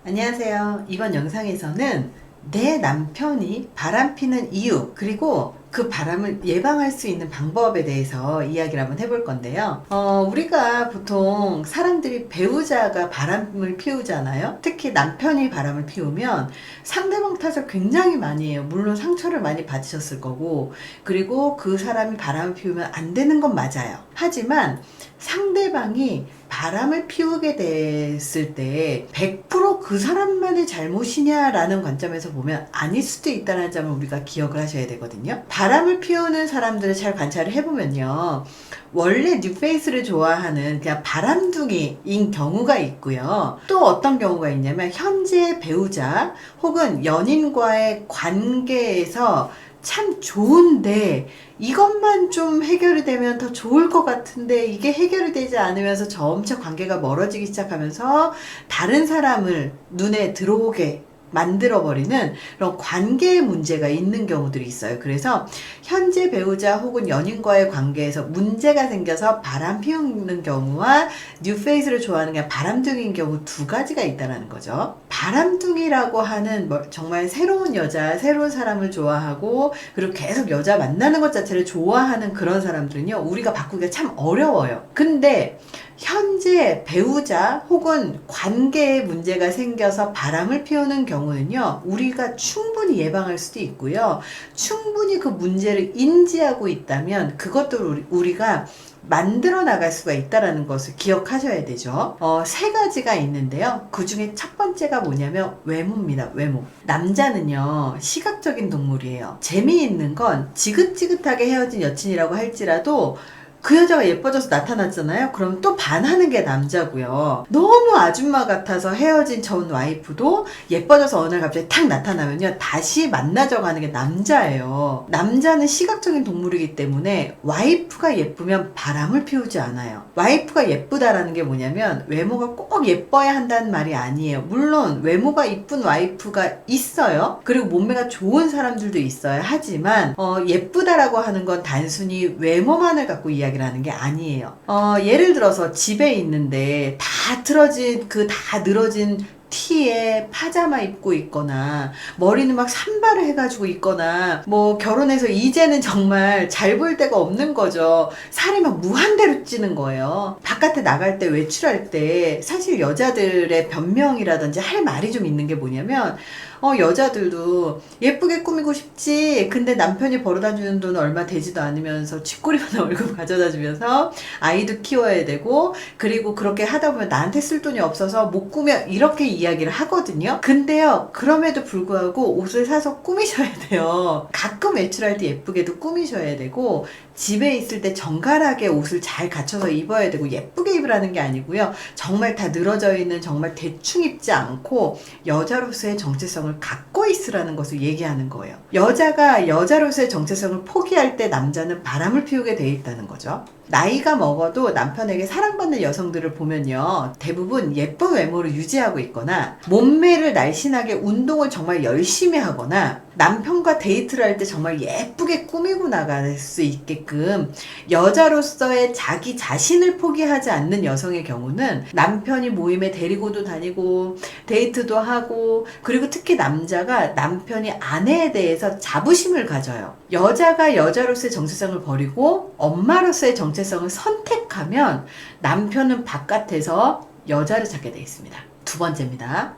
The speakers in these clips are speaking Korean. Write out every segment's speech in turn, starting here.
안녕하세요. 이번 영상에서는 내 남편이 바람피는 이유, 그리고 그 바람을 예방할 수 있는 방법에 대해서 이야기를 한번 해볼 건데요. 우리가 보통 사람들이 배우자가 바람을 피우잖아요. 특히 남편이 바람을 피우면 상대방 탓을 굉장히 많이 해요. 물론 상처를 많이 받으셨을 거고, 그리고 그 사람이 바람을 피우면 안 되는 건 맞아요. 하지만 상대방이 바람을 피우게 됐을 때 100% 그 사람만의 잘못이냐라는 관점에서 보면 아닐 수도 있다는 점을 우리가 기억을 하셔야 되거든요. 바람을 피우는 사람들을 잘 관찰을 해보면요, 원래 뉴페이스를 좋아하는 그냥 바람둥이인 경우가 있고요. 또 어떤 경우가 있냐면 현재 배우자 혹은 연인과의 관계에서 참 좋은데 이것만 좀 해결이 되면 더 좋을 것 같은데 이게 해결이 되지 않으면서 점차 관계가 멀어지기 시작하면서 다른 사람을 눈에 들어오게 만들어버리는 그런 관계의 문제가 있는 경우들이 있어요. 그래서 현재 배우자 혹은 연인과의 관계에서 문제가 생겨서 바람 피우는 경우와 뉴페이스를 좋아하는 게 바람둥이인 경우 두 가지가 있다는 거죠. 바람둥이라고 하는 정말 새로운 여자, 새로운 사람을 좋아하고 그리고 계속 여자 만나는 것 자체를 좋아하는 그런 사람들은요, 우리가 바꾸기가 참 어려워요. 근데 현재 배우자 혹은 관계에 문제가 생겨서 바람을 피우는 경우는요, 우리가 충분히 예방할 수도 있고요, 충분히 그 문제를 인지하고 있다면 그것도 우리가 만들어 나갈 수가 있다는 것을 기억하셔야 되죠. 세 가지가 있는데요. 그 중에 첫 번째가 뭐냐면 외모입니다. 외모. 남자는요, 시각적인 동물이에요. 재미있는 건 지긋지긋하게 헤어진 여친이라고 할지라도 그 여자가 예뻐져서 나타났잖아요. 그럼 또 반하는 게 남자고요. 너무 아줌마 같아서 헤어진 전 와이프도 예뻐져서 어느 날 갑자기 탁 나타나면요, 다시 만나자고 하는 게 남자예요. 남자는 시각적인 동물이기 때문에 와이프가 예쁘면 바람을 피우지 않아요. 와이프가 예쁘다라는 게 뭐냐면 외모가 꼭 예뻐야 한다는 말이 아니에요. 물론 외모가 이쁜 와이프가 있어요. 그리고 몸매가 좋은 사람들도 있어요. 하지만 예쁘다라고 하는 건 단순히 외모만을 갖고 이야기를 하는 게 아니에요. 예를 들어서 집에 있는데 다 틀어진 다 늘어진 티에 파자마 입고 있거나 머리는 막 산발을 해가지고 있거나 뭐 결혼해서 이제는 정말 잘 보일 데가 없는 거죠. 살이 막 무한대로 찌는 거예요. 바깥에 나갈 때, 외출할 때 사실 여자들의 변명이라든지 할 말이 좀 있는 게 뭐냐면, 여자들도 예쁘게 꾸미고 싶지, 근데 남편이 벌어다 주는 돈은 얼마 되지도 않으면서 쥐꼬리만 월급 가져다 주면서 아이도 키워야 되고, 그리고 그렇게 하다 보면 나한테 쓸 돈이 없어서 못 꾸며, 이렇게 이야기를 하거든요. 근데요, 그럼에도 불구하고 옷을 사서 꾸미셔야 돼요. 가끔 외출할 때 예쁘게도 꾸미셔야 되고, 집에 있을 때 정갈하게 옷을 잘 갖춰서 입어야 되고, 예쁘게 입으라는 게 아니고요, 정말 다 늘어져 있는, 정말 대충 입지 않고 여자로서의 정체성을 갖고 있으라는 것을 얘기하는 거예요. 여자가 여자로서의 정체성을 포기할 때 남자는 바람을 피우게 돼 있다는 거죠. 나이가 먹어도 남편에게 사랑받는 여성들을 보면요, 대부분 예쁜 외모를 유지하고 있거나 몸매를 날씬하게 운동을 정말 열심히 하거나 남편과 데이트를 할 때 정말 예쁘게 꾸미고 나갈 수 있게끔 여자로서의 자기 자신을 포기하지 않는 여성의 경우는 남편이 모임에 데리고도 다니고 데이트도 하고, 그리고 특히 남자가 남편이 아내에 대해서 자부심을 가져요. 여자가 여자로서의 정체성을 버리고 엄마로서의 정체성을 선택하면 남편은 바깥에서 여자를 찾게 되어 있습니다. 두 번째입니다.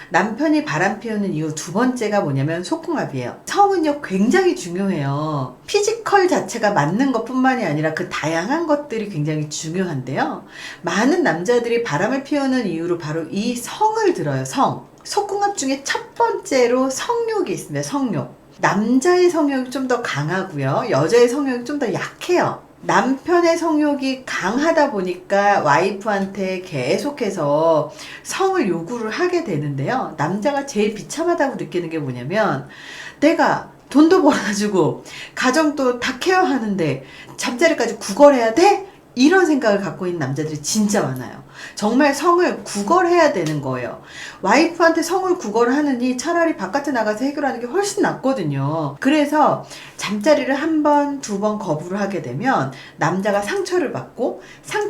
남편이 바람 피우는 이유 두 번째가 뭐냐면 속궁합이에요. 성은요, 굉장히 중요해요. 피지컬 자체가 맞는 것 뿐만이 아니라 그 다양한 것들이 굉장히 중요한데요, 많은 남자들이 바람을 피우는 이유로 바로 이 성을 들어요. 속궁합 중에 첫 번째로 성욕이 있습니다. 성욕. 남자의 성욕이 좀 더 강하고요, 여자의 성욕이 좀 더 약해요. 남편의 성욕이 강하다 보니까 와이프한테 계속해서 성을 요구를 하게 되는데요, 남자가 제일 비참하다고 느끼는 게 뭐냐면, 내가 돈도 벌어주고 가정도 다 케어하는데 잠자리까지 구걸해야 돼? 이런 생각을 갖고 있는 남자들이 진짜 많아요. 정말 성을 구걸해야 되는 거예요. 와이프한테 성을 구걸하느니 차라리 바깥에 나가서 해결하는 게 훨씬 낫거든요. 그래서 잠자리를 한 번, 두 번 거부를 하게 되면 남자가 상처를 받고,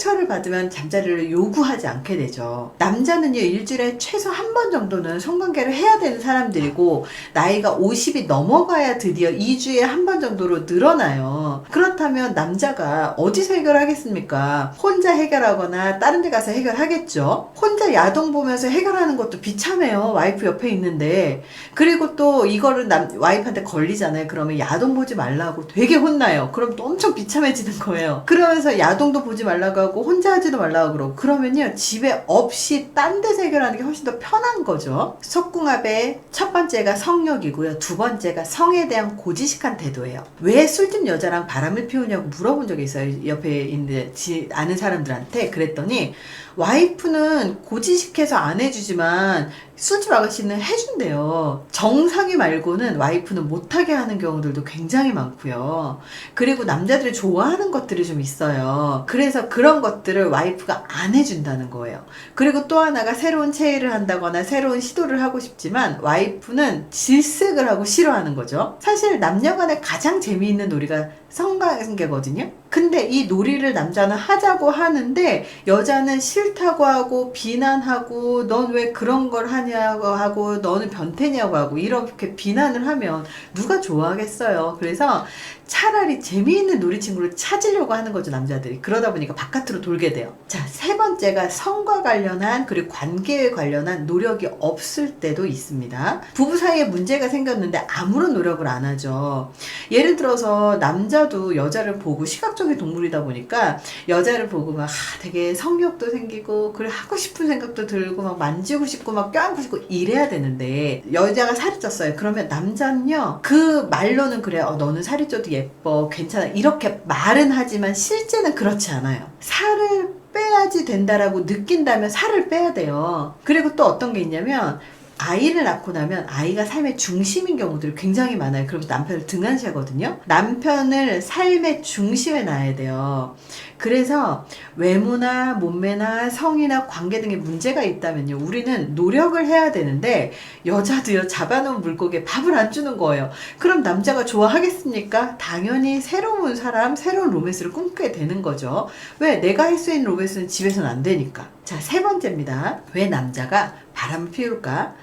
상처를 받으면 잠자리를 요구하지 않게 되죠. 남자는요, 일주일에 최소 한 번 정도는 성관계를 해야 되는 사람들이고, 나이가 50이 넘어가야 드디어 2주에 한 번 정도로 늘어나요. 그렇다면 남자가 어디서 해결하겠습니까? 혼자 해결하거나 다른 데 가서 해결하겠죠. 혼자 야동 보면서 해결하는 것도 비참해요. 와이프 옆에 있는데. 그리고 또 이거를 와이프한테 걸리잖아요. 그러면 야동 보지 말라고 되게 혼나요. 그럼 또 엄청 비참해지는 거예요. 그러면서 야동도 보지 말라고 하고 혼자 하지도 말라고 그러고, 그러면요 집에 없이 딴 데서 해결하는 게 훨씬 더 편한 거죠. 속궁합의 첫 번째가 성욕이고요, 두 번째가 성에 대한 고지식한 태도예요. 왜 술집 여자랑 바람을 피우냐고 물어본 적이 있어요, 옆에 있는 아는 사람들한테. 그랬더니 와이프는 고지식해서 안 해주지만 술집 아가씨는 해준대요. 정상이 말고는 와이프는 못하게 하는 경우들도 굉장히 많고요. 그리고 남자들이 좋아하는 것들이 좀 있어요. 그래서 그런 것들을 와이프가 안 해준다는 거예요. 그리고 또 하나가 새로운 체의를 한다거나 새로운 시도를 하고 싶지만 와이프는 질색을 하고 싫어하는 거죠. 사실 남녀간에 가장 재미있는 놀이가 성관계거든요. 근데 이 놀이를 남자는 하자고 하는데 여자는 싫다고 하고 비난하고, 넌 왜 그런 걸 하냐고 하고, 너는 변태냐고 하고, 이렇게 비난을 하면 누가 좋아하겠어요. 그래서 차라리 재미있는 놀이친구를 찾으려고 하는 거죠, 남자들이. 그러다 보니까 바깥으로 돌게 돼요. 자, 세 번째가 성과 관련한, 그리고 관계에 관련한 노력이 없을 때도 있습니다. 부부 사이에 문제가 생겼는데 아무런 노력을 안 하죠. 예를 들어서 남자도 여자를 보고, 시각적인 동물이다 보니까 여자를 보고 막 되게 성욕도 생기고, 그래 하고 싶은 생각도 들고, 막 만지고 싶고 막 껴안고 싶고 이래야 되는데, 여자가 살이 쪘어요. 그러면 남자는요, 그 말로는 그래, 너는 살이 쪄도 예뻐, 괜찮아, 이렇게 말은 하지만 실제는 그렇지 않아요. 살을 빼야지 된다라고 느낀다면 살을 빼야 돼요. 그리고 또 어떤 게 있냐면, 아이를 낳고 나면 아이가 삶의 중심인 경우들이 굉장히 많아요. 그럼 남편을 등한시하거든요. 남편을 삶의 중심에 놔야 돼요. 그래서 외모나 몸매나 성이나 관계 등의 문제가 있다면요, 우리는 노력을 해야 되는데, 여자도요 잡아놓은 물고기에 밥을 안 주는 거예요. 그럼 남자가 좋아하겠습니까? 당연히 새로운 사람, 새로운 로맨스를 꿈꾸게 되는 거죠. 왜? 내가 할 수 있는 로맨스는 집에서는 안 되니까. 자, 세 번째입니다. 왜 남자가 바람을 피울까?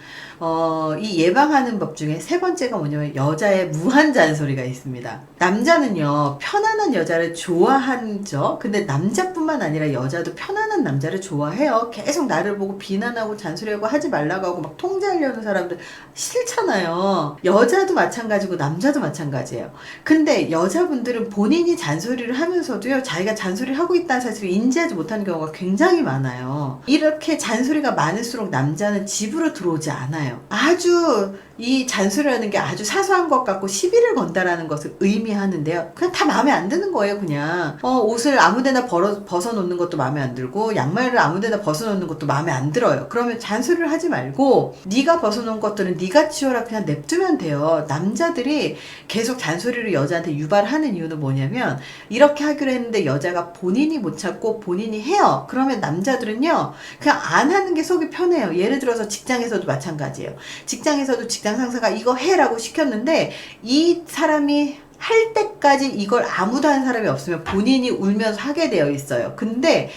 이 예방하는 법 중에 세 번째가 뭐냐면, 여자의 무한 잔소리가 있습니다. 남자는요 편안한 여자를 좋아하죠. 근데 남자뿐만 아니라 여자도 편안한 남자를 좋아해요. 계속 나를 보고 비난하고 잔소리하고 하지 말라고 하고 막 통제하려는 사람들 싫잖아요. 여자도 마찬가지고 남자도 마찬가지예요. 근데 여자분들은 본인이 잔소리를 하면서도요, 자기가 잔소리를 하고 있다는 사실을 인지하지 못하는 경우가 굉장히 많아요. 이렇게 잔소리가 많을수록 남자는 집으로 들어오지 않아요. 아주 이 잔소리라는 게 아주 사소한 것 같고 시비를 건다라는 것을 의미하는데요, 그냥 다 마음에 안 드는 거예요. 그냥 옷을 아무데나 벗어놓는 것도 마음에 안 들고, 양말을 아무데나 벗어놓는 것도 마음에 안 들어요. 그러면 잔소리를 하지 말고, 네가 벗어놓은 것들은 네가 치워라, 그냥 냅두면 돼요. 남자들이 계속 잔소리를 여자한테 유발하는 이유는 뭐냐면, 이렇게 하기로 했는데 여자가 본인이 못 참고 본인이 해요. 그러면 남자들은요 그냥 안 하는 게 속이 편해요. 예를 들어서 직장에서도 마찬가지예요. 직장에서도 직장 상사가 이거 해라고 시켰는데, 이 사람이 할 때까지 이걸 아무도 하는 사람이 없으면 본인이 울면서 하게 되어 있어요. 근데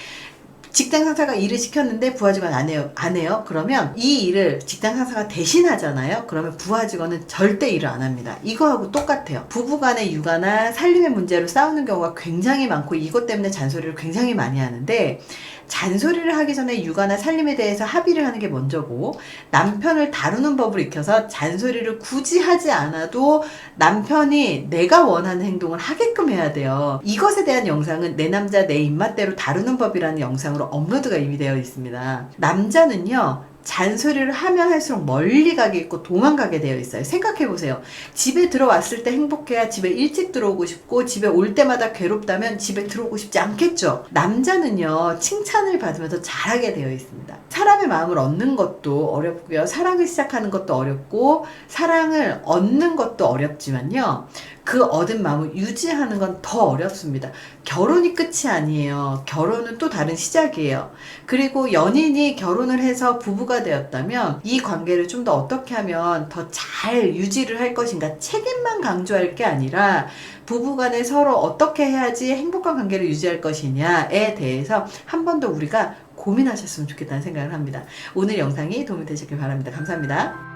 직장 상사가 일을 시켰는데 부하 직원 안 해요. 그러면 이 일을 직장 상사가 대신 하잖아요. 그러면 부하 직원은 절대 일을 안 합니다. 이거하고 똑같아요. 부부 간의 육아나 살림의 문제로 싸우는 경우가 굉장히 많고, 이것 때문에 잔소리를 굉장히 많이 하는데, 잔소리를 하기 전에 육아나 살림에 대해서 합의를 하는 게 먼저고, 남편을 다루는 법을 익혀서 잔소리를 굳이 하지 않아도 남편이 내가 원하는 행동을 하게끔 해야 돼요. 이것에 대한 영상은 내 남자 내 입맛대로 다루는 법이라는 영상으로 업로드가 이미 되어 있습니다. 남자는요 잔소리를 하면 할수록 멀리 가게 있고 도망가게 되어 있어요. 생각해보세요. 집에 들어왔을 때 행복해야 집에 일찍 들어오고 싶고, 집에 올 때마다 괴롭다면 집에 들어오고 싶지 않겠죠. 남자는요 칭찬을 받으면서 잘하게 되어 있습니다. 사람의 마음을 얻는 것도 어렵고요, 사랑을 시작하는 것도 어렵고, 사랑을 얻는 것도 어렵지만요, 그 얻은 마음을 유지하는 건 더 어렵습니다. 결혼이 끝이 아니에요. 결혼은 또 다른 시작이에요. 그리고 연인이 결혼을 해서 부부가 되었다면 이 관계를 좀 더 어떻게 하면 더 잘 유지를 할 것인가, 책임만 강조할 게 아니라 부부간에 서로 어떻게 해야지 행복한 관계를 유지할 것이냐에 대해서 한 번 더 우리가 고민하셨으면 좋겠다는 생각을 합니다. 오늘 영상이 도움이 되셨길 바랍니다. 감사합니다.